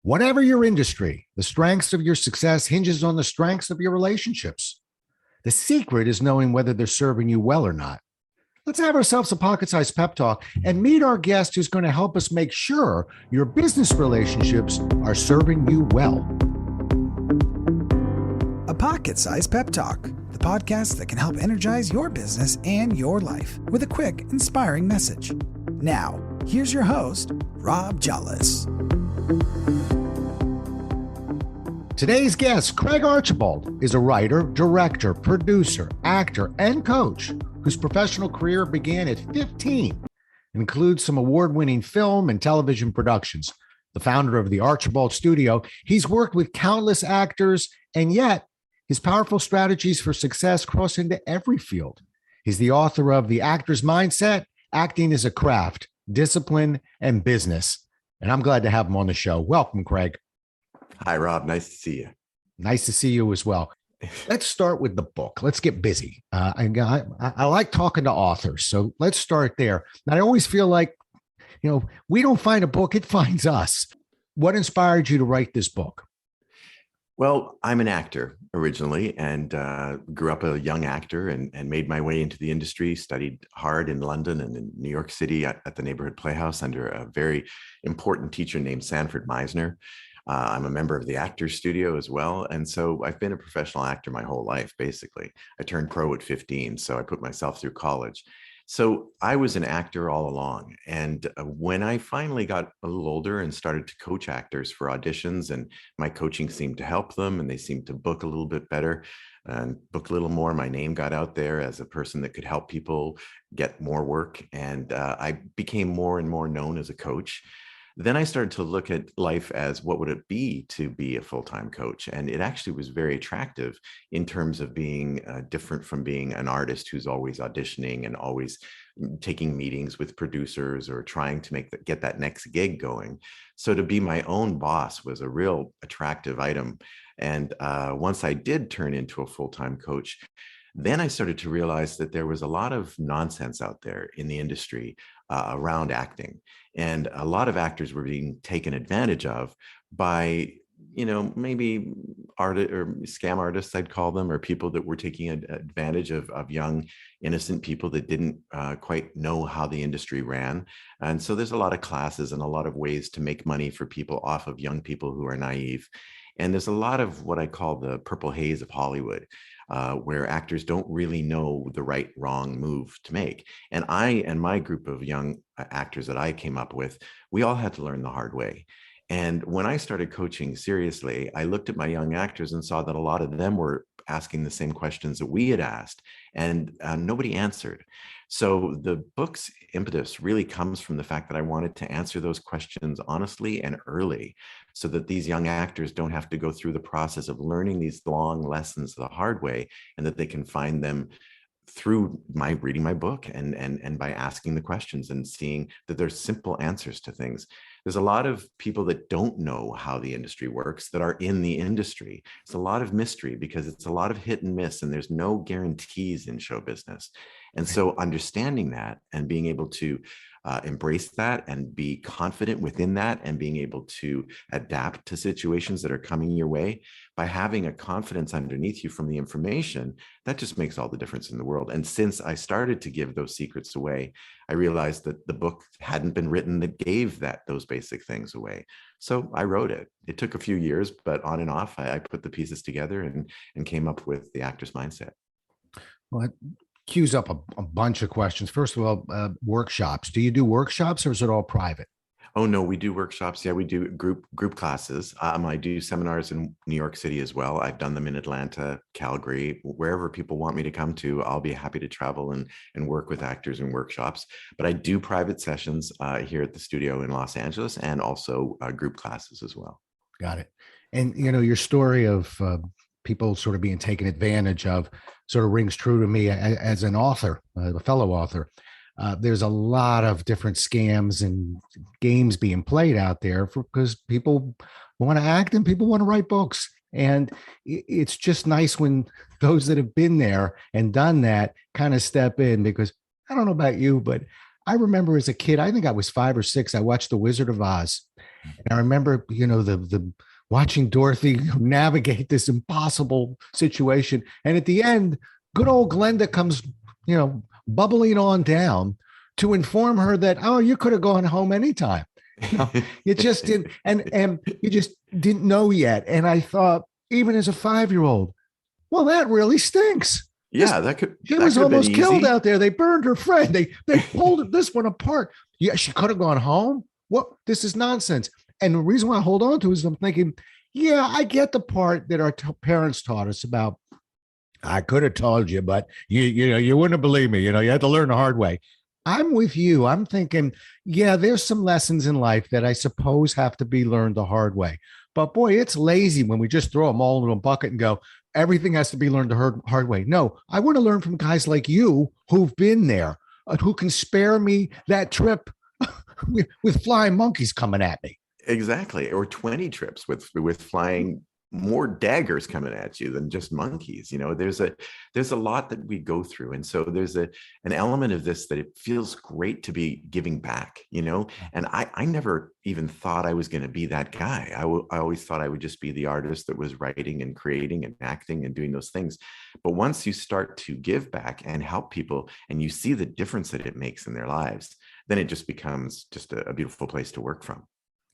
Whatever your industry, the strengths of your success hinges on the strengths of your relationships. The secret is knowing whether they're serving you well or not. Let's have ourselves a pocket-sized pep talk and meet our guest who's going to help us make sure your business relationships are serving you well. A pocket-sized pep talk, the podcast that can help energize your business and your life with a quick, inspiring message. Now, here's your host, Rob Jolles. Today's guest, Craig Archibald, is a writer, director, producer, actor, and coach whose professional career began at 15 and includes some award-winning film and television productions. The founder of the Archibald Studio, he's worked with countless actors, and yet his powerful strategies for success cross into every field. He's the author of The Actor's Mindset, Acting as a Craft, Discipline, and Business. And I'm glad to have him on the show. Welcome, Craig. Hi, Rob. Nice to see you. Nice to see you as well. Let's start with the book. Let's get busy. I like talking to authors, so let's start there. And I always feel like, we don't find a book, it finds us. What inspired you to write this book? Well, I'm an actor originally and grew up a young actor and made my way into the industry, studied hard in London and in New York City at the neighborhood playhouse under a very important teacher named Sanford Meisner. I'm a member of the Actors Studio as well. And so I've been a professional actor my whole life, basically. I turned pro at 15, so I put myself through college. So I was an actor all along. And when I finally got a little older and started to coach actors for auditions, and my coaching seemed to help them, and they seemed to book a little bit better and book a little more, my name got out there as a person that could help people get more work. And I became more and more known as a coach. Then I started to look at life as what would it be to be a full-time coach? And it actually was very attractive in terms of being different from being an artist who's always auditioning and always taking meetings with producers or trying to get that next gig going. So to be my own boss was a real attractive item. And once I did turn into a full-time coach, then I started to realize that there was a lot of nonsense out there in the industry around acting. And a lot of actors were being taken advantage of by, maybe art or scam artists, I'd call them, or people that were taking advantage of young, innocent people that didn't quite know how the industry ran. And so there's a lot of classes and a lot of ways to make money for people off of young people who are naive. And there's a lot of what I call the purple haze of Hollywood, where actors don't really know the right, wrong move to make. And I and my group of young actors that I came up with, we all had to learn the hard way. And when I started coaching seriously, I looked at my young actors and saw that a lot of them were asking the same questions that we had asked, and nobody answered. So the book's impetus really comes from the fact that I wanted to answer those questions honestly and early, so that these young actors don't have to go through the process of learning these long lessons the hard way, and that they can find them through my reading my book and by asking the questions and seeing that there's simple answers to things. There's a lot of people that don't know how the industry works that are in the industry. It's a lot of mystery because it's a lot of hit and miss, and there's no guarantees in show business. And so understanding that and being able to embrace that and be confident within that and being able to adapt to situations that are coming your way by having a confidence underneath you from the information, that just makes all the difference in the world. And since I started to give those secrets away, I realized that the book hadn't been written that gave those basic things away. So I wrote it. It took a few years, but on and off, I put the pieces together and came up with The Actor's Mindset. Well, cues up a bunch of questions. First of all, workshops. Do you do workshops or is it all private? Oh, no, we do workshops. Yeah, we do group classes. I do seminars in New York City as well. I've done them in Atlanta, Calgary, wherever people want me to come to. I'll be happy to travel and work with actors in workshops. But I do private sessions here at the studio in Los Angeles and also group classes as well. Got it. And, your story of people sort of being taken advantage of sort of rings true to me as an author, a fellow author. There's a lot of different scams and games being played out there because people want to act and people want to write books. And it's just nice when those that have been there and done that kind of step in, because I don't know about you, but I remember as a kid, I think I was 5 or 6, I watched The Wizard of Oz. And I remember, the watching Dorothy navigate this impossible situation. And at the end, good old Glenda comes, bubbling on down to inform her that, oh, you could have gone home anytime. You just didn't, and you just didn't know yet. And I thought, even as a 5-year-old, well, that really stinks. Yeah, She was almost killed out there. They burned her friend. They pulled this one apart. Yeah, she could have gone home. What? This is nonsense. And the reason why I hold on to is I'm thinking, yeah, I get the part that our parents taught us about. I could have told you, but you wouldn't have believed me. You had to learn the hard way. I'm with you. I'm thinking, yeah, there's some lessons in life that I suppose have to be learned the hard way. But boy, it's lazy when we just throw them all into a bucket and go, everything has to be learned the hard way. No, I want to learn from guys like you who've been there, who can spare me that trip with flying monkeys coming at me. Exactly. Or 20 trips with flying more daggers coming at you than just monkeys. There's a lot that we go through. And so there's an element of this that it feels great to be giving back, and I never even thought I was going to be that guy. I always thought I would just be the artist that was writing and creating and acting and doing those things. But once you start to give back and help people and you see the difference that it makes in their lives, then it just becomes just a beautiful place to work from.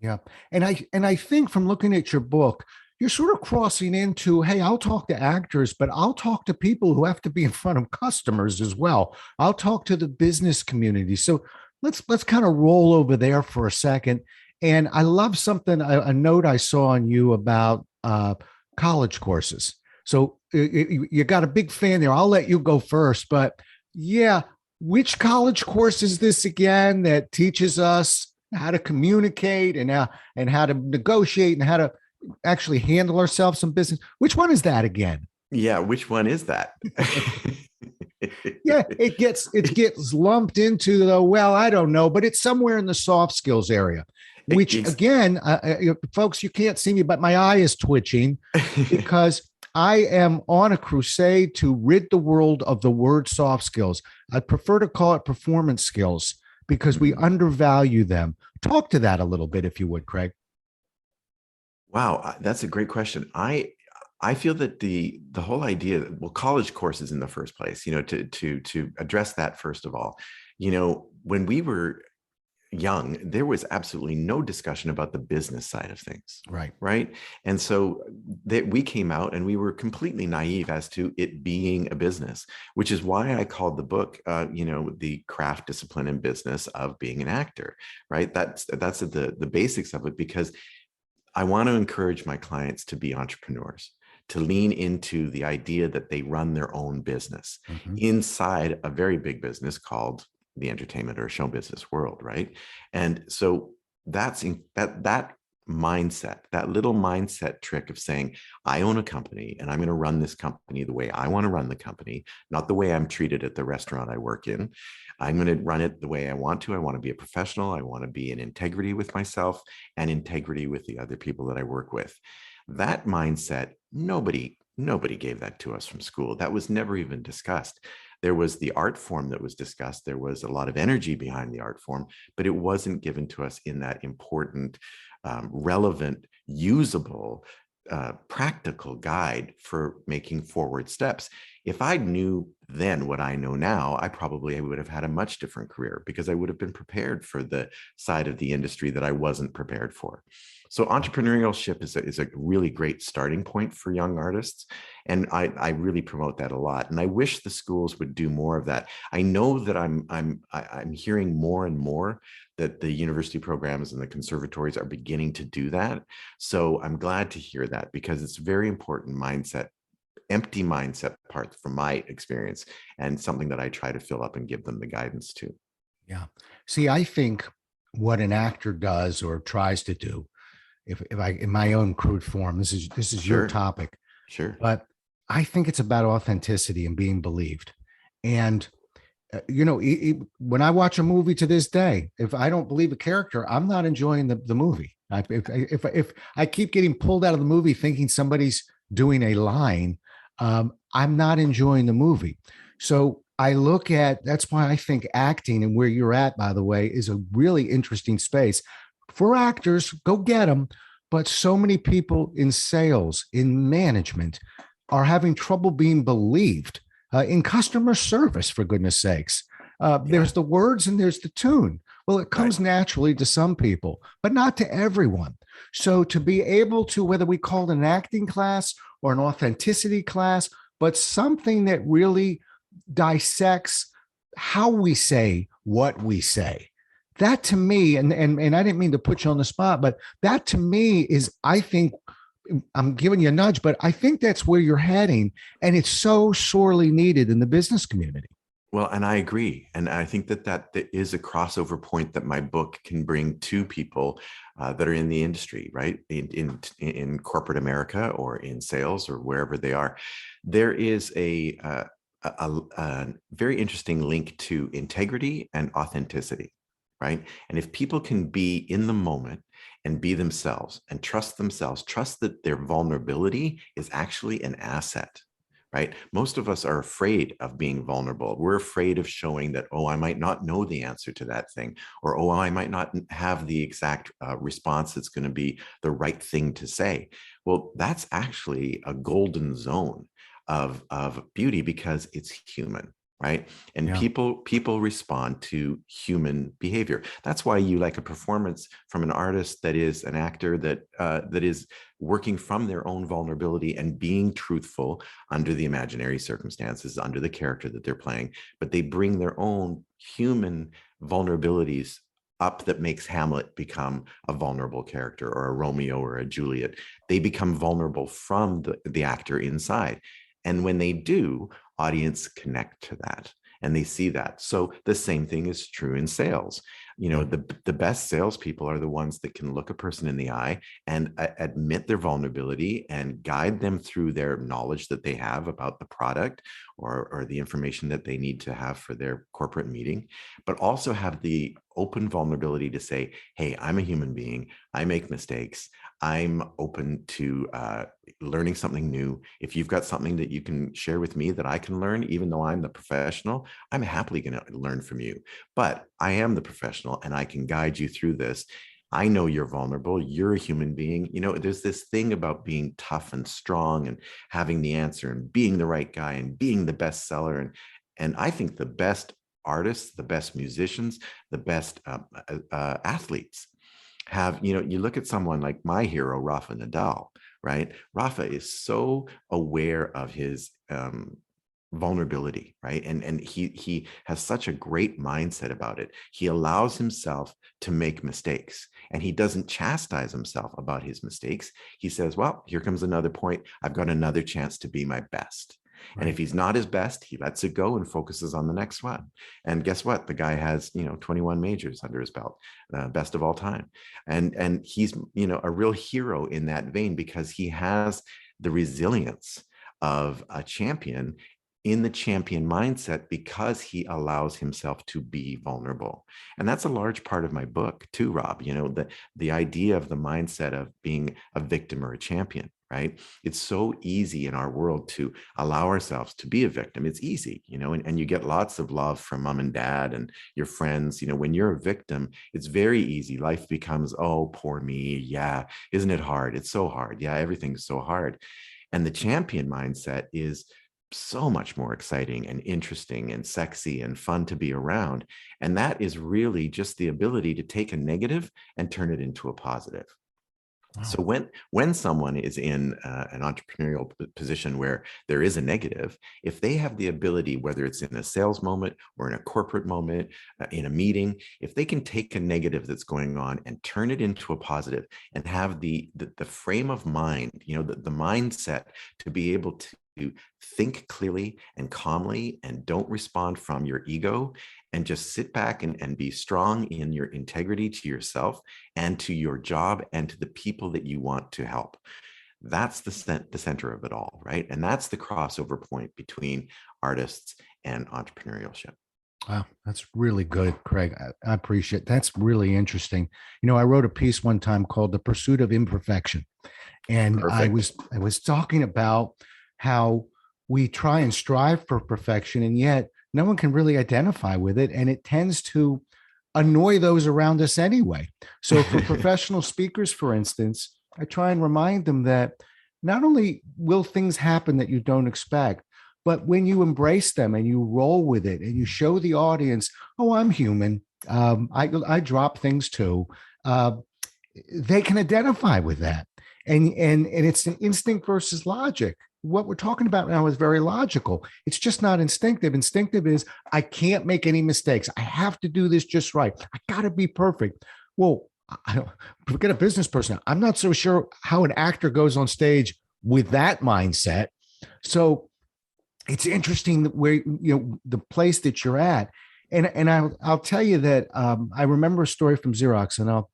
Yeah. And I think from looking at your book, you're sort of crossing into, hey, I'll talk to actors, but I'll talk to people who have to be in front of customers as well. I'll talk to the business community. So let's kind of roll over there for a second. And I love something, a note I saw on you about college courses. So you got a big fan there. I'll let you go first, but yeah, which college course is this again that teaches us how to communicate and how to negotiate and how to actually handle ourselves in business? Which one is that again? Yeah, which one is that? Yeah, it gets lumped into the, well, I don't know, but it's somewhere in the soft skills area, which again, folks, you can't see me, but my eye is twitching because I am on a crusade to rid the world of the word soft skills. I'd prefer to call it performance skills because we undervalue them. Talk to that a little bit, if you would, Craig. Wow, that's a great question. I feel that the whole idea, well, college courses in the first place, to address that first of all, when we were young, there was absolutely no discussion about the business side of things. Right. And so that we came out and we were completely naive as to it being a business, which is why I called the book, the craft, discipline, and business of being an actor. Right. That's the basics of it, because I want to encourage my clients to be entrepreneurs, to lean into the idea that they run their own business inside a very big business called the entertainment or show business world, right? And so that mindset, that little mindset trick of saying, I own a company and I'm going to run this company the way I want to run the company, not the way I'm treated at the restaurant I work in. I'm going to run it the way I want to. I want to be a professional. I want to be in integrity with myself and integrity with the other people that I work with. That mindset, nobody gave that to us from school. That was never even discussed. There was the art form that was discussed. There was a lot of energy behind the art form, but it wasn't given to us in that important, relevant, usable, practical guide for making forward steps. If I knew then what I know now, I probably would have had a much different career because I would have been prepared for the side of the industry that I wasn't prepared for. So entrepreneurship is a really great starting point for young artists. And I really promote that a lot. And I wish the schools would do more of that. I know that I'm hearing more and more that the university programs and the conservatories are beginning to do that. So I'm glad to hear that because it's a very important empty mindset part from my experience and something that I try to fill up and give them the guidance to. Yeah. See, I think what an actor does or tries to do, if I, in my own crude form, this is Sure. your topic. Sure. But I think it's about authenticity and being believed. And, when I watch a movie to this day, if I don't believe a character, I'm not enjoying the movie. If I keep getting pulled out of the movie thinking somebody's doing a line, I'm not enjoying the movie. So I look at, that's why I think acting and where you're at, by the way, is a really interesting space. for actors, go get them. But so many people in sales, in management, are having trouble being believed, in customer service, for goodness sakes. There's the words and there's the tune. Well, it comes naturally to some people, but not to everyone. So to be able to, whether we call it an acting class or an authenticity class, but something that really dissects how we say what we say. That to me, and I didn't mean to put you on the spot, but that to me is, I think, I'm giving you a nudge, but I think that's where you're heading. And it's so sorely needed in the business community. Well, and I agree. And I think that is a crossover point that my book can bring to people that are in the industry, right? In corporate America or in sales or wherever they are. There is a very interesting link to integrity and authenticity, right? And if people can be in the moment and be themselves and trust themselves, trust that their vulnerability is actually an asset, right? Most of us are afraid of being vulnerable. We're afraid of showing that, oh, I might not know the answer to that thing, or, oh, I might not have the exact response that's going to be the right thing to say. Well, that's actually a golden zone of beauty because it's human, right? And people respond to human behavior. That's why you like a performance from an artist that is an actor that is working from their own vulnerability and being truthful under the imaginary circumstances, under the character that they're playing, but they bring their own human vulnerabilities up that makes Hamlet become a vulnerable character, or a Romeo or a Juliet. They become vulnerable from the actor inside. And when they do, audience connect to that and they see that. So the same thing is true in sales. You know, the best salespeople are the ones that can look a person in the eye and admit their vulnerability and guide them through their knowledge that they have about the product or the information that they need to have for their corporate meeting, but also have the open vulnerability to say, hey, I'm a human being. I make mistakes. I'm open to learning something new. If you've got something that you can share with me that I can learn, even though I'm the professional, I'm happily going to learn from you. But I am the professional and I can guide you through this. I know you're vulnerable. You're a human being. You know, there's this thing about being tough and strong and having the answer and being the right guy and being the best seller. And I think the best artists, the best musicians, the best athletes have, you know, you look at someone like my hero, Rafa Nadal, right? Rafa is so aware of his vulnerability, right? And he has such a great mindset about it. He allows himself to make mistakes and he doesn't chastise himself about his mistakes. He says, well, here comes another point. I've got another chance to be my best. Right. And if he's not his best, he lets it go and focuses on the next one. And guess what? The guy has, 21 majors under his belt, best of all time. And he's, a real hero in that vein because he has the resilience of a champion in the champion mindset because he allows himself to be vulnerable. And that's a large part of my book too, Rob, the idea of the mindset of being a victim or a champion, right? It's so easy in our world to allow ourselves to be a victim. It's easy, and you get lots of love from mom and dad and your friends. When you're a victim, it's very easy. Life becomes, oh, poor me. Yeah. Isn't it hard? It's so hard. Yeah. Everything's so hard. And the champion mindset is so much more exciting and interesting and sexy and fun to be around. And that is really just the ability to take a negative and turn it into a positive. Wow. So when someone is in an entrepreneurial position where there is a negative, if they have the ability, whether it's in a sales moment or in a corporate moment, in a meeting, if they can take a negative that's going on and turn it into a positive and have the frame of mind, the mindset to be able to think clearly and calmly and don't respond from your ego and just sit back and be strong in your integrity to yourself and to your job and to the people that you want to help. That's the center of it all, right? And that's the crossover point between artists and entrepreneurship. Wow, that's really good, Craig. I appreciate it. That's really interesting. I wrote a piece one time called The Pursuit of Imperfection. And Perfect. I was talking about how we try and strive for perfection, and yet no one can really identify with it. And it tends to annoy those around us anyway. So for professional speakers, for instance, I try and remind them that not only will things happen that you don't expect, but when you embrace them and you roll with it and you show the audience, oh, I'm human. I drop things too. Uh, they can identify with that. And it's an instinct versus logic. What we're talking about now is very logical. It's just not instinctive. Instinctive is I can't make any mistakes. I have to do this just right. I got to be perfect. Well, forget a business person. I'm not so sure how an actor goes on stage with that mindset. So it's interesting where, the place that you're at. And I'll tell you that I remember a story from Xerox, and I'll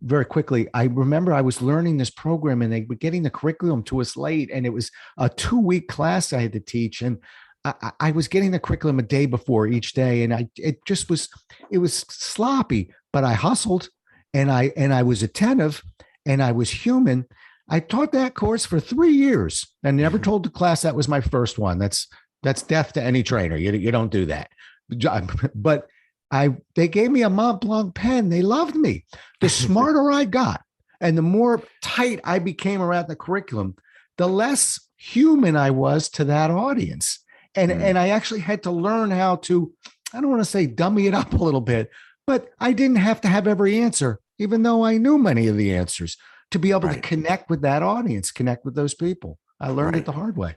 very quickly. I remember I was learning this program, and they were getting the curriculum to us late, and it was a 2-week class I had to teach, and I was getting the curriculum a day before each day, and it was sloppy, but I hustled, and I was attentive, and I was human. I taught that course for 3 years, and never told the class that was my first one. That's death to any trainer. You don't do that. But they gave me a Mont Blanc pen. They loved me. The smarter I got and the more tight I became around the curriculum, the less human I was to that audience. And I actually had to learn how to, I don't want to say dummy it up a little bit, but I didn't have to have every answer, even though I knew many of the answers, to be able to connect with that audience, connect with those people. I learned it the hard way.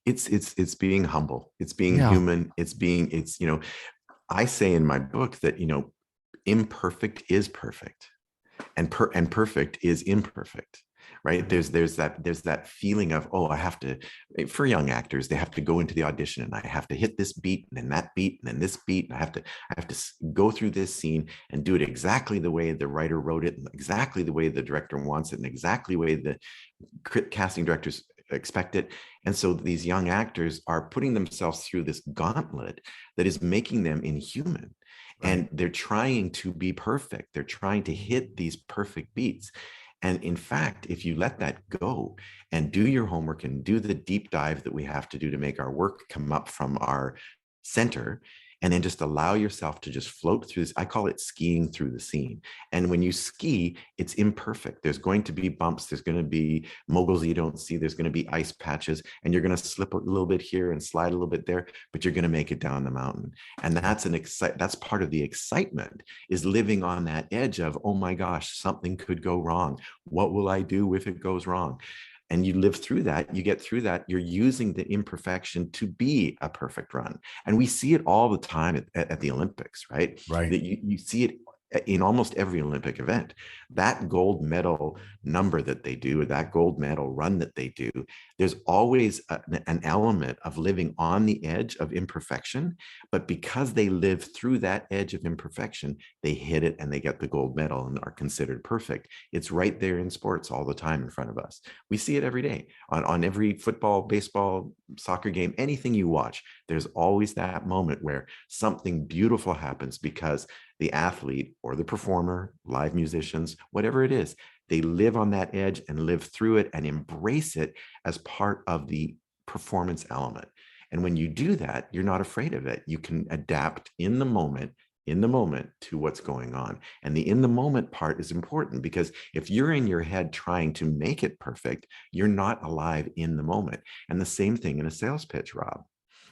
It's being humble. It's being human. I say in my book that, imperfect is perfect, and perfect is imperfect, right? There's that feeling of, oh, I have to, for young actors, they have to go into the audition and I have to hit this beat and then that beat and then this beat. And I have to go through this scene and do it exactly the way the writer wrote it, and exactly the way the director wants it, and exactly the way the casting directors expect it. And so these young actors are putting themselves through this gauntlet that is making them inhuman. And they're trying to be perfect. They're trying to hit these perfect beats. And in fact, if you let that go and do your homework and do the deep dive that we have to do to make our work come up from our center, and then just allow yourself to just float through this. I call it skiing through the scene. And when you ski, it's imperfect. There's going to be bumps. There's going to be moguls you don't see. There's going to be ice patches, and you're going to slip a little bit here and slide a little bit there, but you're going to make it down the mountain. And that's part of the excitement, is living on that edge of, oh my gosh, something could go wrong. What will I do if it goes wrong? And you live through that, you get through that, you're using the imperfection to be a perfect run. And we see it all the time at the Olympics, right? That you see it in almost every Olympic event. That gold medal number that they do, or that gold medal run that they do, there's always an element of living on the edge of imperfection. But because they live through that edge of imperfection, they hit it and they get the gold medal and are considered perfect. It's right there in sports all the time in front of us. We see it every day on every football, baseball, soccer game, anything you watch. There's always that moment where something beautiful happens because the athlete or the performer, live musicians, whatever it is, they live on that edge and live through it and embrace it as part of the performance element. And when you do that, you're not afraid of it. You can adapt in the moment to what's going on. And the in the moment part is important, because if you're in your head trying to make it perfect, you're not alive in the moment. And the same thing in a sales pitch, Rob.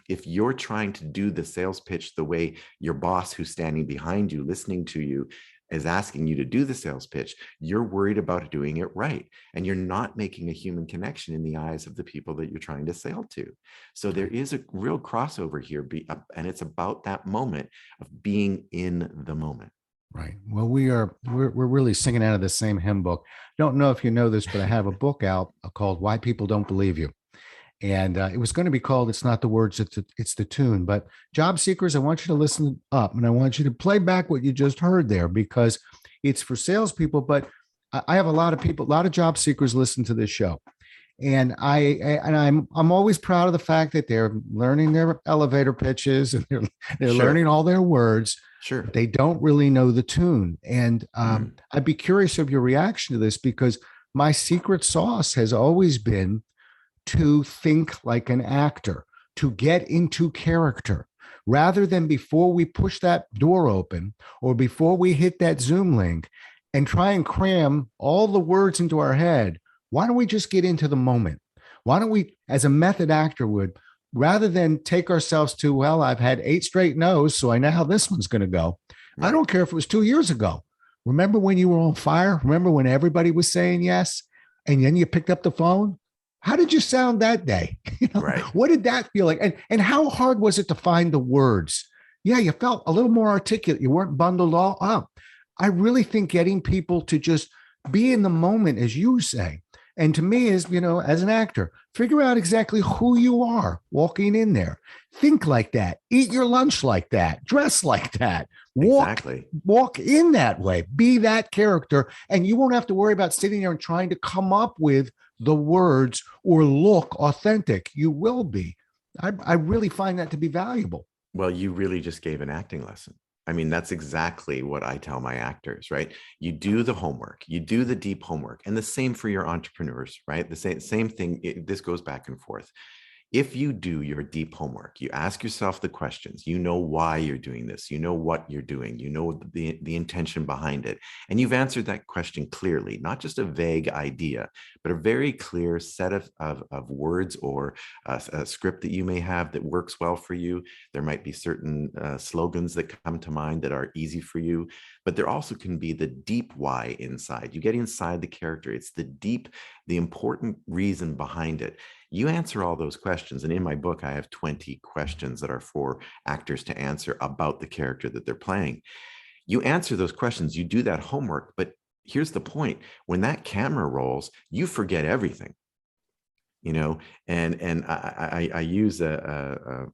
If you're trying to do the sales pitch the way your boss who's standing behind you, listening to you, is asking you to do the sales pitch, you're worried about doing it right. And you're not making a human connection in the eyes of the people that you're trying to sell to. So there is a real crossover here, and it's about that moment of being in the moment. Right. Well, we're really singing out of the same hymn book. Don't know if you know this, but I have a book out called Why People Don't Believe You. And it was going to be called It's Not the Words, It's the Tune. But job seekers, I want you to listen up, and I want you to play back what you just heard there, because it's for salespeople. But I have a lot of job seekers listen to this show. And I'm always proud of the fact that they're learning their elevator pitches and they're learning all their words. Sure. They don't really know the tune. And I'd be curious of your reaction to this, because my secret sauce has always been to think like an actor, to get into character. rather than before we push that door open or before we hit that Zoom link and try and cram all the words into our head. Why don't we just get into the moment? Why don't we, as a method actor would, rather than take ourselves to, well, I've had 8 straight no's, so I know how this one's going to go. Right. I don't care if it was 2 years ago. Remember when you were on fire? Remember when everybody was saying yes? And then you picked up the phone? How did you sound that day? Right. What did that feel like? And how hard was it to find the words? Yeah, you felt a little more articulate. You weren't bundled all up. I really think getting people to just be in the moment, as you say, and to me is, as an actor, figure out exactly who you are walking in there. Think like that. Eat your lunch like that. Dress like that. Walk in that way. Be that character. And you won't have to worry about sitting there and trying to come up with the words or look authentic. You will be. I really find that to be valuable. Well, you really just gave an acting lesson. I mean, that's exactly what I tell my actors, right? You do the homework, you do the deep homework, and the same for your entrepreneurs, right? The same thing, this goes back and forth. If you do your deep homework, you ask yourself the questions, you know why you're doing this, you know what you're doing, you know the intention behind it, and you've answered that question clearly, not just a vague idea, but a very clear set of words or a script that you may have that works well for you. There might be certain slogans that come to mind that are easy for you, but there also can be the deep why inside. You get inside the character. It's the important reason behind it. You answer all those questions. And in my book, I have 20 questions that are for actors to answer about the character that they're playing. You answer those questions, you do that homework, but here's the point. When that camera rolls, you forget everything. And I use an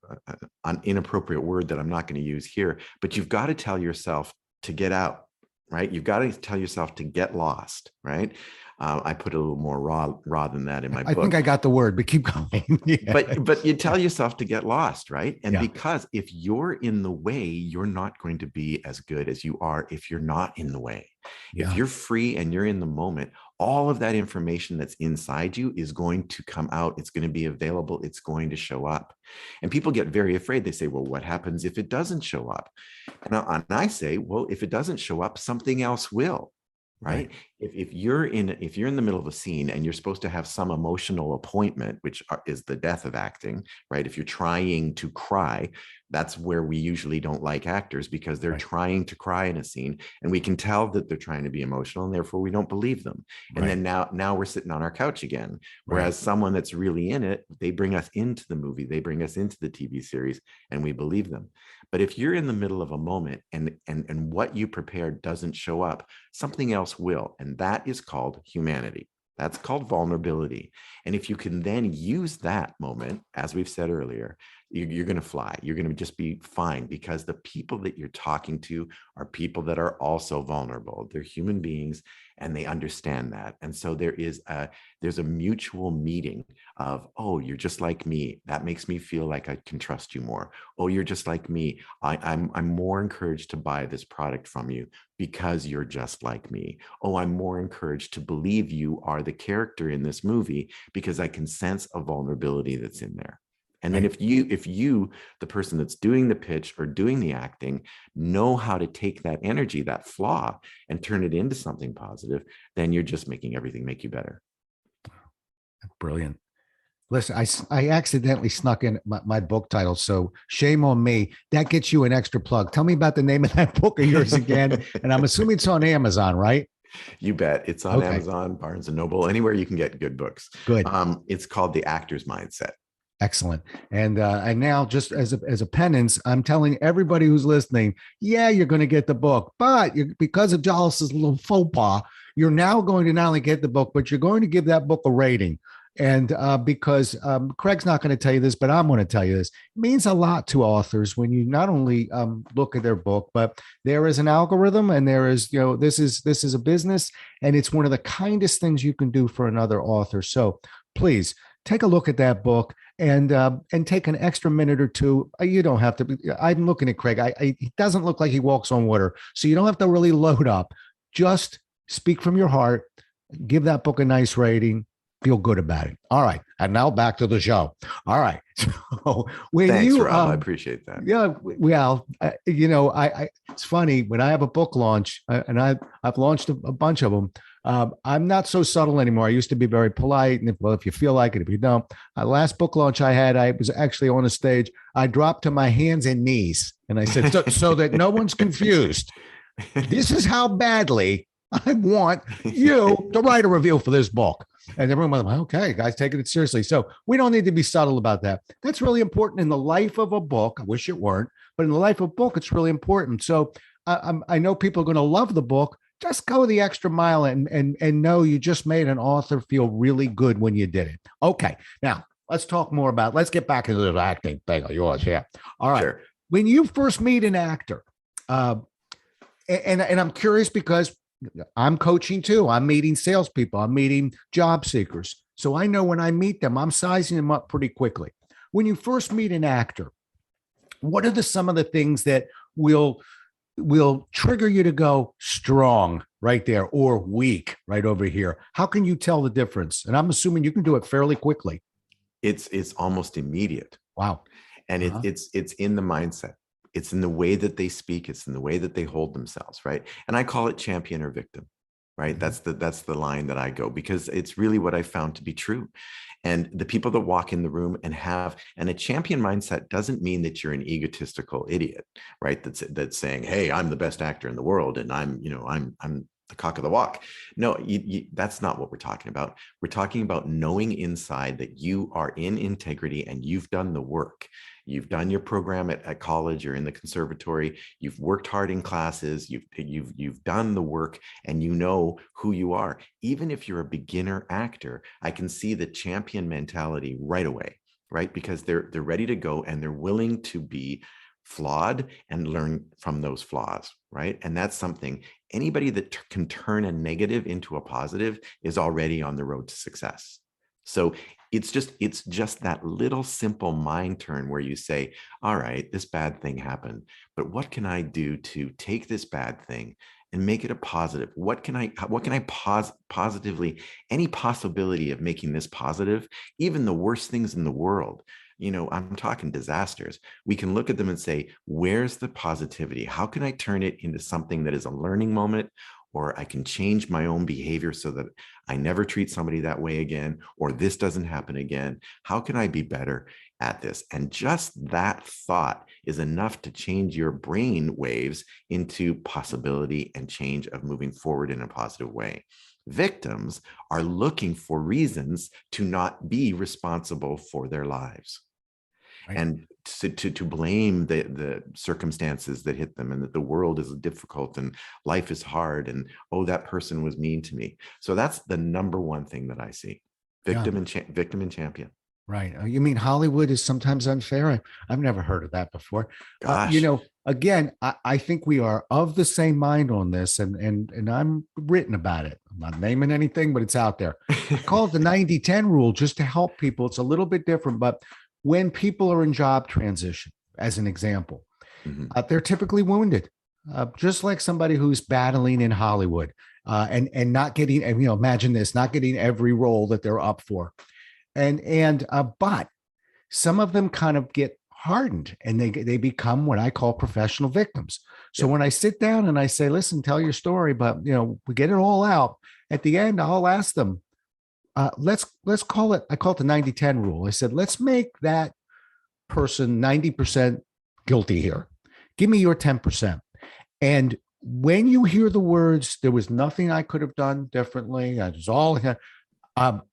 inappropriate word that I'm not going to use here, but you've got to tell yourself to get out, right? You've got to tell yourself to get lost, right? I put a little more raw than that in my book. I think I got the word, but keep going. Yeah. But you tell yourself to get lost, right? And because if you're in the way, you're not going to be as good as you are if you're not in the way. If you're free and you're in the moment, all of that information that's inside you is going to come out. It's going to be available. It's going to show up. And people get very afraid. They say, well, what happens if it doesn't show up? And I say, well, if it doesn't show up, something else will. Right. If you're in the middle of a scene and you're supposed to have some emotional appointment, which is the death of acting, right? If you're trying to cry, that's where we usually don't like actors, because they're trying to cry in a scene and we can tell that they're trying to be emotional and therefore we don't believe them. And then now we're sitting on our couch again. Whereas someone that's really in it, they bring us into the movie, they bring us into the TV series and we believe them. But if you're in the middle of a moment and what you prepared doesn't show up, something else will. And that is called humanity. That's called vulnerability. And if you can then use that moment, as we've said earlier, you're going to fly. You're going to just be fine, because the people that you're talking to are people that are also vulnerable. They're human beings and they understand that. And so there's a mutual meeting of, oh, you're just like me. That makes me feel like I can trust you more. Oh, you're just like me. I'm more encouraged to buy this product from you because you're just like me. Oh, I'm more encouraged to believe you are the character in this movie because I can sense a vulnerability that's in there. And then if you, the person that's doing the pitch or doing the acting, know how to take that energy, that flaw, and turn it into something positive, then you're just making everything make you better. Brilliant. Listen, I accidentally snuck in my book title, so shame on me. That gets you an extra plug. Tell me about the name of that book of yours again. And I'm assuming it's on Amazon, right? You bet. It's on Amazon, Barnes & Noble, anywhere you can get good books. Good. It's called The Actor's Mindset. Excellent. And now, just as a penance, I'm telling everybody who's listening, you're going to get the book, but because of Jollis's little faux pas, you're now going to not only get the book, but you're going to give that book a rating. And because Craig's not going to tell you this, but I'm going to tell you this, it means a lot to authors when you not only look at their book, but there is an algorithm, and there is, this is a business, and it's one of the kindest things you can do for another author. So please take a look at that book and take an extra minute or two. You don't have to. I'm looking at Craig. He doesn't look like he walks on water, so you don't have to really load up. Just speak from your heart. Give that book a nice rating. feel good about it. All right. And now back to the show. All right. So Thanks, Rob. I appreciate that. Yeah. Well, it's funny when I have a book launch and I've launched a bunch of them. I'm not so subtle anymore. I used to be very polite. And if you feel like it, if you don't, last book launch I had, I was actually on a stage. I dropped to my hands and knees and I said, so that no one's confused, this is how badly I want you to write a review for this book. And everyone was like, okay, guys, taking it seriously. So we don't need to be subtle about that. That's really important in the life of a book. I wish it weren't, but in the life of a book, it's really important. So I know people are going to love the book. Just go the extra mile and know you just made an author feel really good when you did it. Okay. Now let's talk more about, let's get back into the acting thing of yours. Yeah. All right. Sure. When you first meet an actor, and I'm curious because I'm coaching too. I'm meeting salespeople. I'm meeting job seekers. So I know when I meet them, I'm sizing them up pretty quickly. When you first meet an actor, what are some of the things that will trigger you to go strong right there or weak right over here? How can you tell the difference? And I'm assuming you can do it fairly quickly. It's almost immediate. Wow. And it's in the mindset. It's in the way that they speak. It's in the way that they hold themselves, right? And I call it champion or victim, right? Mm-hmm. That's the line that I go, because it's really what I found to be true. And the people that walk in the room and a champion mindset doesn't mean that you're an egotistical idiot, right? That's saying, hey, I'm the best actor in the world and I'm the cock of the walk. No, that's not what we're talking about. We're talking about knowing inside that you are in integrity and you've done the work. You've done your program at college or in the conservatory. You've worked hard in classes. You've done the work and you know who you are. Even if you're a beginner actor, I can see the champion mentality right away, right? Because they're ready to go and they're willing to be flawed and learn from those flaws, right? And that's something anybody that can turn a negative into a positive is already on the road to success. So it's just that little simple mind turn where you say, all right, this bad thing happened, but what can I do to take this bad thing and make it a positive? What can I positively, any possibility of making this positive, even the worst things in the world, I'm talking disasters. We can look at them and say, where's the positivity? How can I turn it into something that is a learning moment? Or I can change my own behavior so that I never treat somebody that way again, or this doesn't happen again. How can I be better at this? And just that thought is enough to change your brain waves into possibility and change of moving forward in a positive way. Victims are looking for reasons to not be responsible for their lives. Right. And to blame the circumstances that hit them and that the world is difficult and life is hard and, oh, that person was mean to me. So that's the number one thing that I see. Victim and champion. Right. You mean Hollywood is sometimes unfair? I've never heard of that before. Gosh. Again, I think we are of the same mind on this, and I'm written about it. I'm not naming anything, but it's out there. I call it the 90-10 rule just to help people. It's a little bit different, but when people are in job transition, as an example, they're typically wounded, just like somebody who's battling in Hollywood and not getting, imagine this, not getting every role that they're up for. But some of them kind of get hardened and they become what I call professional victims. So when I sit down and I say, listen, tell your story, but we get it all out at the end, I'll ask them, let's call it, I call it the 90-10 rule. I said, let's make that person 90% guilty here. Give me your 10%. And when you hear the words, there was nothing I could have done differently. I was all, I'm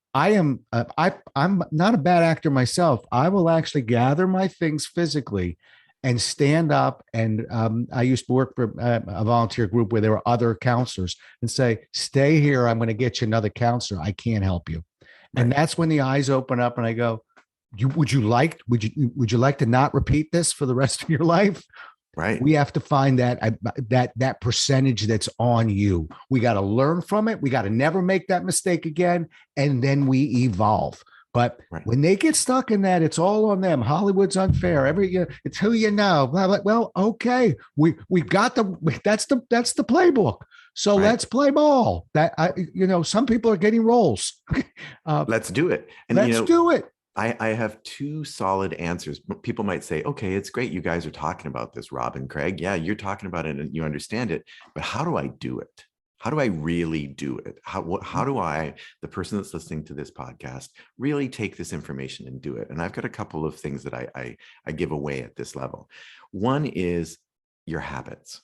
not a bad actor myself. I will actually gather my things physically and stand up. And I used to work for a volunteer group where there were other counselors and say, stay here. I'm going to get you another counselor. I can't help you. Right. And that's when the eyes open up and I go, would you like to not repeat this for the rest of your life? Right. We have to find that percentage that's on you. We got to learn from it. We got to never make that mistake again. And then we evolve. But when they get stuck in that, it's all on them. Hollywood's unfair. It's who you know. Well, okay, we got that's the playbook. So Right. let's play ball. Some people are getting roles. Let's do it. And let's do it. I have two solid answers. People might say, okay, it's great you guys are talking about this, Rob and Craig. Yeah, you're talking about it and you understand it, but how do I do it? How do I really do it? How do I, the person that's listening to this podcast, really take this information and do it? And I've got a couple of things that I give away at this level. One is your habits,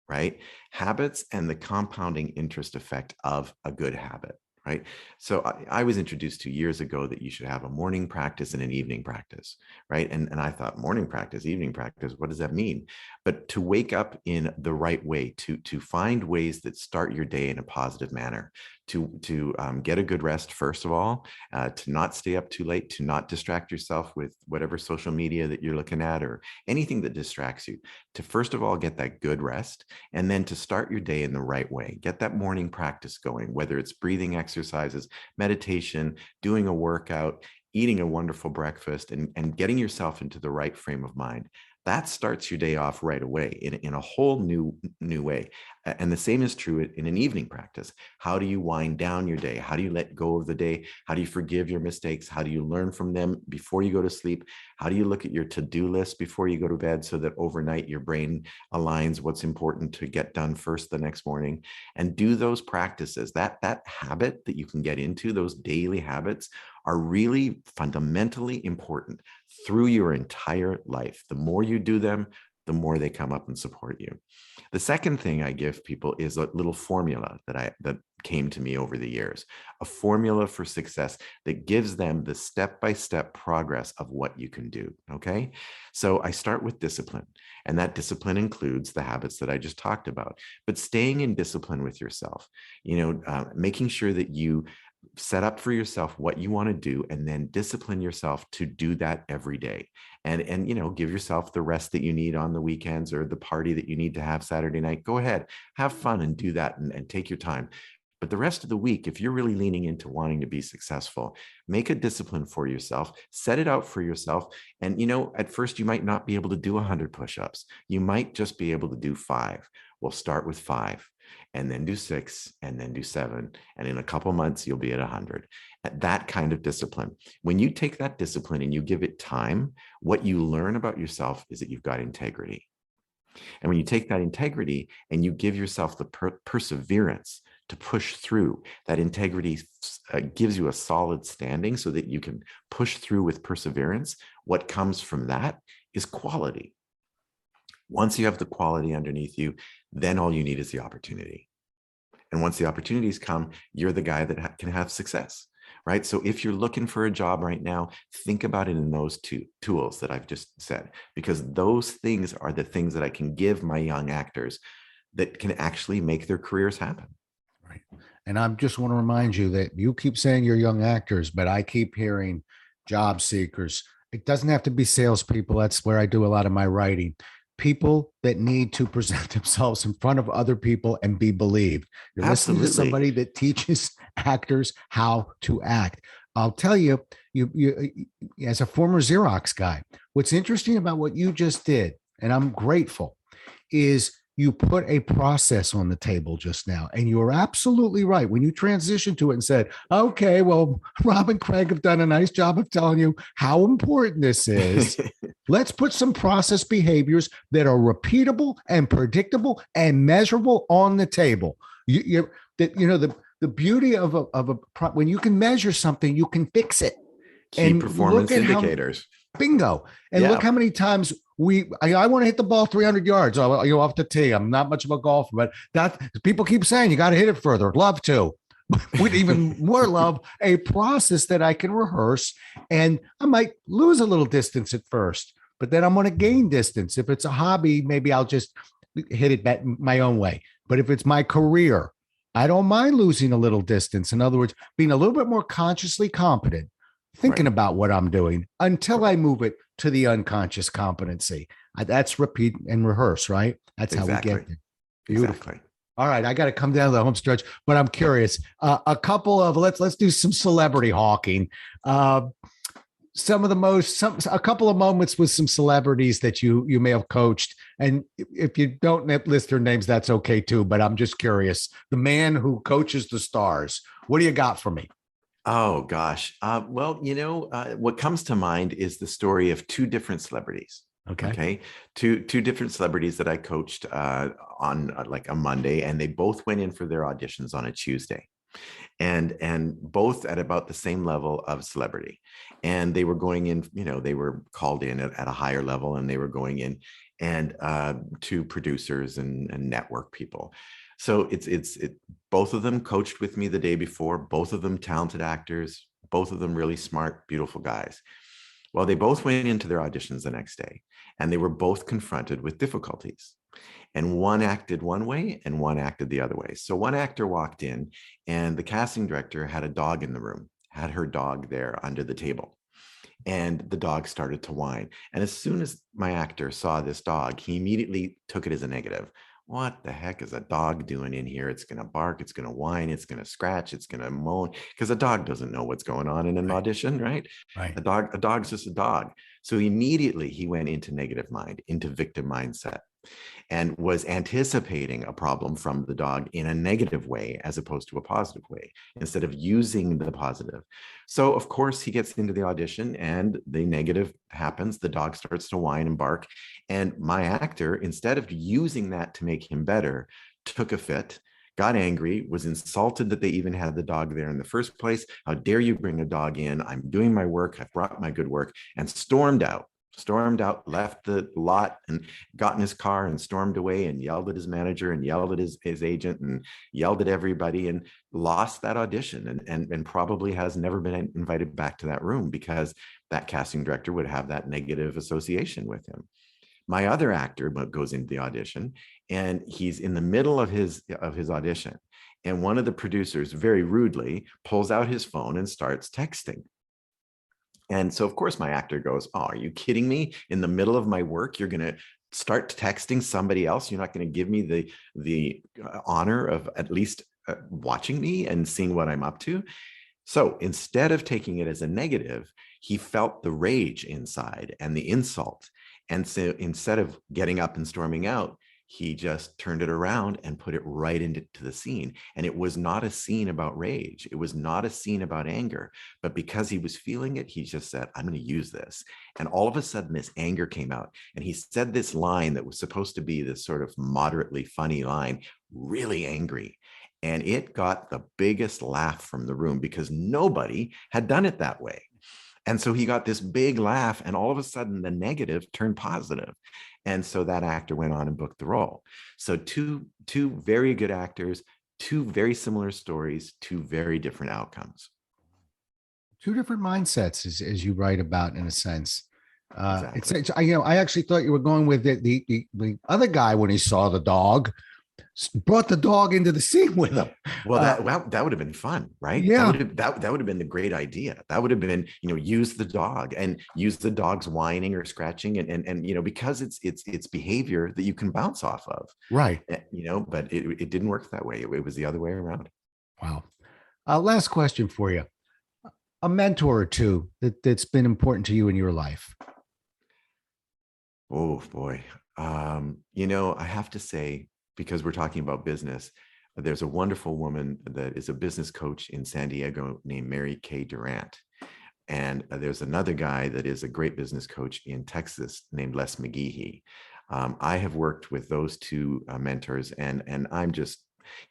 right? Habits and the compounding interest effect of a good habit. Right. So I was introduced to years ago that you should have a morning practice and an evening practice. Right. And I thought morning practice, evening practice, what does that mean? But to wake up in the right way, to find ways that start your day in a positive manner, to get a good rest, first of all, to not stay up too late, to not distract yourself with whatever social media that you're looking at or anything that distracts you, to first of all, get that good rest, and then to start your day in the right way. Get that morning practice going, whether it's breathing exercises, meditation, doing a workout, eating a wonderful breakfast, and getting yourself into the right frame of mind. That starts your day off right away in a whole new way. And the same is true in an evening practice. How do you wind down your day? How do you let go of the day? How do you forgive your mistakes? How do you learn from them before you go to sleep? How do you look at your to-do list before you go to bed so that overnight your brain aligns what's important to get done first the next morning? And do those practices. That habit that you can get into, those daily habits, are really fundamentally important through your entire life. The more you do them, the more they come up and support you. The second thing I give people is a little formula that came to me over the years, a formula for success that gives them the step-by-step progress of what you can do. Okay. So I start with discipline, and that discipline includes the habits that I just talked about, but staying in discipline with yourself, making sure that you set up for yourself what you want to do, and then discipline yourself to do that every day. And give yourself the rest that you need on the weekends or the party that you need to have Saturday night. Go ahead, have fun and do that and take your time. But the rest of the week, if you're really leaning into wanting to be successful, make a discipline for yourself, set it out for yourself. And, at first you might not be able to do 100 push-ups. You might just be able to do 5. Well, start with 5. And then do 6, and then do 7. And in a couple months, you'll be at 100. That kind of discipline. When you take that discipline and you give it time, what you learn about yourself is that you've got integrity. And when you take that integrity and you give yourself the perseverance to push through, that integrity gives you a solid standing so that you can push through with perseverance. What comes from that is quality. Once you have the quality underneath you, then all you need is the opportunity. And once the opportunities come, you're the guy that can have success, right? So if you're looking for a job right now, think about it in those two tools that I've just said, because those things are the things that I can give my young actors that can actually make their careers happen. Right. And I just want to remind you that you keep saying you're young actors, but I keep hearing job seekers. It doesn't have to be salespeople. That's where I do a lot of my writing. People that need to present themselves in front of other people and be believed. You're Absolutely. listening to somebody that teaches actors how to act. I'll tell you, you as a former Xerox guy, what's interesting about what you just did, and I'm grateful, is you put a process on the table just now. And you're absolutely right. When you transitioned to it and said, okay, well, Rob and Craig have done a nice job of telling you how important this is. Let's put some process behaviors that are repeatable and predictable and measurable on the table. The beauty of when you can measure something, you can fix it. Key performance indicators. Bingo. And look how many times I want to hit the ball 300 yards off the tee. I'm not much of a golfer, but that people keep saying you got to hit it further. Love to. With even more love, a process that I can rehearse, and I might lose a little distance at first, but then I'm going to gain distance. If it's a hobby, maybe I'll just hit it my own way. But if it's my career, I don't mind losing a little distance. In other words, being a little bit more consciously competent, thinking about what I'm doing until I move it to the unconscious competency. That's repeat and rehearse, right? That's how we get there. Beautiful. Exactly. All right, I got to come down to the home stretch, but I'm curious. A couple of let's do some celebrity hawking. some of the most, a couple of moments with some celebrities that you may have coached. And if you don't list their names, that's okay too. But I'm just curious, the man who coaches the stars, what do you got for me? Oh gosh. Well, what comes to mind is the story of two different celebrities. Okay. Okay, two different celebrities that I coached on like a Monday, and they both went in for their auditions on a Tuesday, and both at about the same level of celebrity. And they were going in, they were called in at a higher level, and they were going in and to producers and network people. So both of them coached with me the day before, both of them talented actors, both of them really smart, beautiful guys. Well, they both went into their auditions the next day, and they were both confronted with difficulties. And one acted one way and one acted the other way. So one actor walked in, and the casting director had a dog in the room, had her dog there under the table. And the dog started to whine. And as soon as my actor saw this dog, he immediately took it as a negative. What the heck is a dog doing in here? It's going to bark, it's going to whine, it's going to scratch, it's going to moan, because a dog doesn't know what's going on in an audition, right? Right. A dog's just a dog. So immediately he went into negative mind, into victim mindset, and was anticipating a problem from the dog in a negative way as opposed to a positive way, instead of using the positive. So of course he gets into the audition and the negative happens. The dog starts to whine and bark. And my actor, instead of using that to make him better, took a fit, got angry, was insulted that they even had the dog there in the first place. How dare you bring a dog in? I'm doing my work. I've brought my good work, and stormed out, left the lot and got in his car and stormed away and yelled at his manager and yelled at his agent and yelled at everybody, and lost that audition, and probably has never been invited back to that room because that casting director would have that negative association with him. My other actor goes into the audition, and he's in the middle of his audition, and one of the producers very rudely pulls out his phone and starts texting. And so, of course, my actor goes, "Oh, are you kidding me? In the middle of my work, you're going to start texting somebody else? You're not going to give me the honor of at least watching me and seeing what I'm up to?" So instead of taking it as a negative, he felt the rage inside and the insult. And so instead of getting up and storming out, he just turned it around and put it right into the scene. And it was not a scene about rage. It was not a scene about anger. But because he was feeling it, he just said, "I'm going to use this." And all of a sudden, this anger came out. And he said this line that was supposed to be this sort of moderately funny line, really angry. And it got the biggest laugh from the room because nobody had done it that way. And so he got this big laugh, and all of a sudden the negative turned positive. And so that actor went on and booked the role. So two very good actors, two very similar stories, two very different outcomes. Two different mindsets, as you write about, in a sense. Exactly. I actually thought you were going with the other guy when he saw the dog, brought the dog into the scene with him. Well, that would have been fun, right? Yeah. That would have been the great idea. That would have been, use the dog and use the dog's whining or scratching, and because it's behavior that you can bounce off of, Right. But it didn't work that way. It was the other way around. Wow. Last question for you: a mentor or two that's been important to you in your life. Oh boy. I have to say, because we're talking about business, there's a wonderful woman that is a business coach in San Diego named Mary Kay Durant. And there's another guy that is a great business coach in Texas named Les McGehee. I have worked with those two mentors, and I'm just,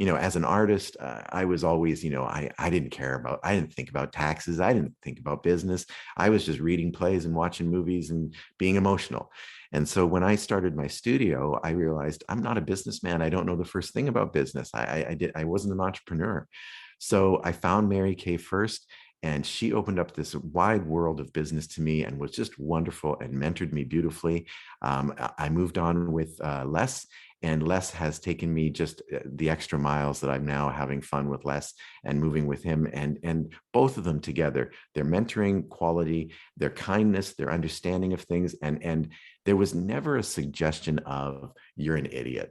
as an artist, I was always, I didn't think about taxes. I didn't think about business. I was just reading plays and watching movies and being emotional. And so when I started my studio, I realized I'm not a businessman. I don't know the first thing about business. I wasn't an entrepreneur. So I found Mary Kay first, and she opened up this wide world of business to me and was just wonderful and mentored me beautifully. I moved on with Les, and Les has taken me just the extra miles that I'm now having fun with Les and moving with him, and both of them together, their mentoring quality, their kindness, their understanding of things. And there was never a suggestion of "you're an idiot."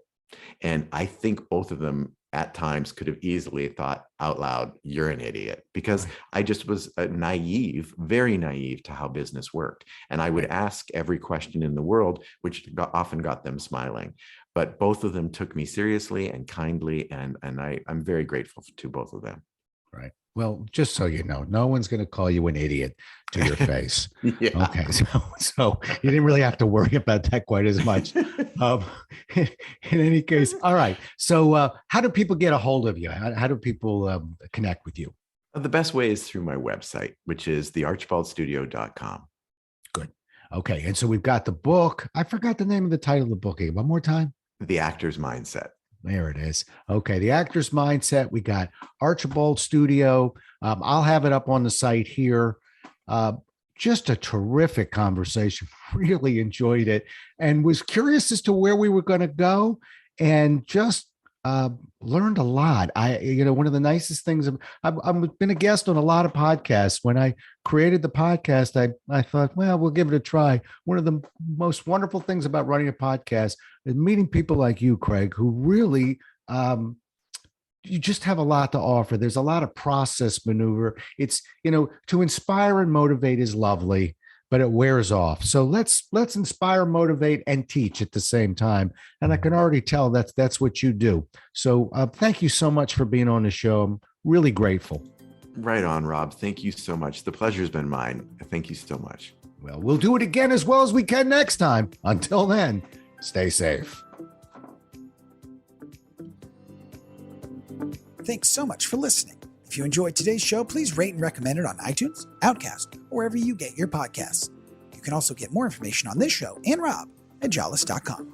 And I think both of them at times could have easily thought out loud, "You're an idiot," because I just was naive, very naive to how business worked. And I would ask every question in the world, which often got them smiling. But both of them took me seriously and kindly, and I'm very grateful to both of them. Right. Well, just so you know, no one's going to call you an idiot to your face. Yeah. Okay. So you didn't really have to worry about that quite as much. In any case, all right. So how do people get a hold of you? How do people connect with you? The best way is through my website, which is thearchibaldstudio.com. Good. Okay. And so we've got the book. I forgot the name of the title of the book. One more time. The Actor's Mindset. There it is. Okay. The Actor's Mindset. We got Archibald Studio. I'll have it up on the site here. Just a terrific conversation. Really enjoyed it and was curious as to where we were going to go, and just learned a lot. One of the nicest things, I've been a guest on a lot of podcasts. When I created the podcast, I thought, well, we'll give it a try. One of the most wonderful things about running a podcast is meeting people like you, Craig, who really, you just have a lot to offer. There's a lot of process maneuver. It's, to inspire and motivate is lovely, but it wears off. So let's inspire, motivate, and teach at the same time. And I can already tell that's what you do. So thank you so much for being on the show. I'm really grateful. Right on, Rob. Thank you so much. The pleasure's been mine. Thank you so much. Well, we'll do it again as well as we can next time. Until then, stay safe. Thanks so much for listening. If you enjoyed today's show, please rate and recommend it on iTunes, Outcast, or wherever you get your podcasts. You can also get more information on this show and Rob at jollis.com.